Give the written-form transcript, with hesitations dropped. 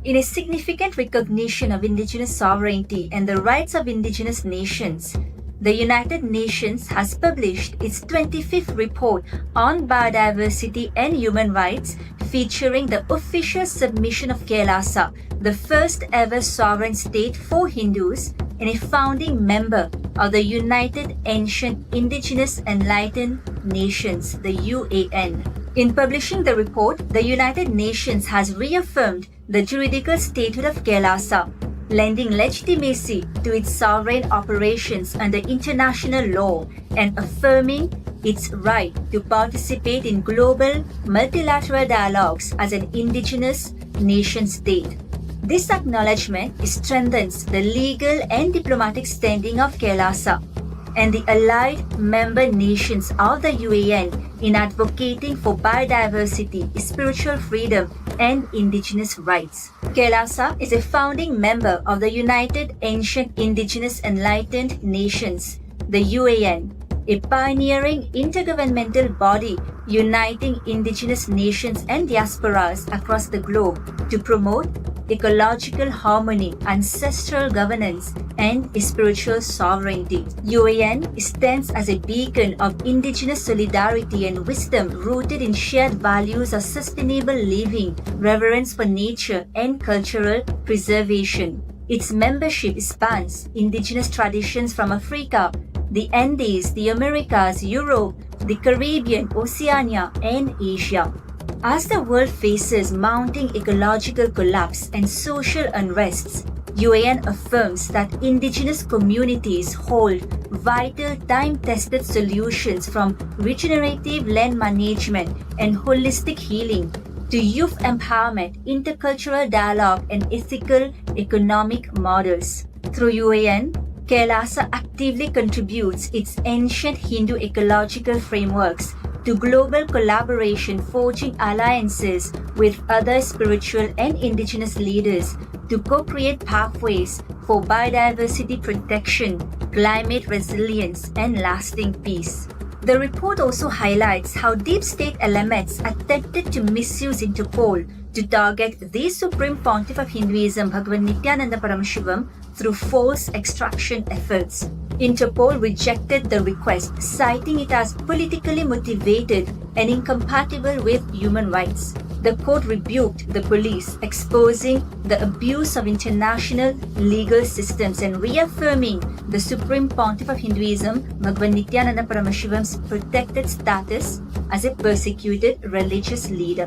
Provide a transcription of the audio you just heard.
In a significant recognition of Indigenous sovereignty and the rights of Indigenous nations, the United Nations has published its 25th report on biodiversity and human rights, featuring the official submission of KAILASA, the first ever sovereign state for Hindus and a founding member of the United Ancient Indigenous Enlightened Nations, the UAN. In publishing the report, the United Nations has reaffirmed the Juridical Statehood of KAILASA, lending legitimacy to its sovereign operations under international law and affirming its right to participate in global multilateral dialogues as an indigenous nation-state. This acknowledgment strengthens the legal and diplomatic standing of KAILASA and the allied member nations of the UAN in advocating for biodiversity, spiritual freedom, and indigenous rights. KAILASA is a founding member of the United Ancient Indigenous Enlightened Nations, the UAN, a pioneering intergovernmental body uniting indigenous nations and diasporas across the globe to promote ecological harmony, ancestral governance, and spiritual sovereignty. UAN stands as a beacon of indigenous solidarity and wisdom rooted in shared values of sustainable living, reverence for nature, and cultural preservation. Its membership spans indigenous traditions from Africa, the Andes, the Americas, Europe, the Caribbean, Oceania, and Asia. As the world faces mounting ecological collapse and social unrests, UAN affirms that indigenous communities hold vital time-tested solutions from regenerative land management and holistic healing to youth empowerment, intercultural dialogue, and ethical economic models. Through UAN, KAILASA actively contributes its ancient Hindu ecological frameworks to global collaboration, forging alliances with other spiritual and indigenous leaders to co-create pathways for biodiversity protection, climate resilience, and lasting peace. The report also highlights how deep state elements attempted to misuse Interpol to target the Supreme Pontiff of Hinduism, Bhagwan Nityananda Paramashivam, through false extraction efforts. Interpol rejected the request, citing it as politically motivated and incompatible with human rights. The court rebuked the police, exposing the abuse of international legal systems and reaffirming the Supreme Pontiff of Hinduism, Bhagwan Nityananda Paramashivam's protected status as a persecuted religious leader.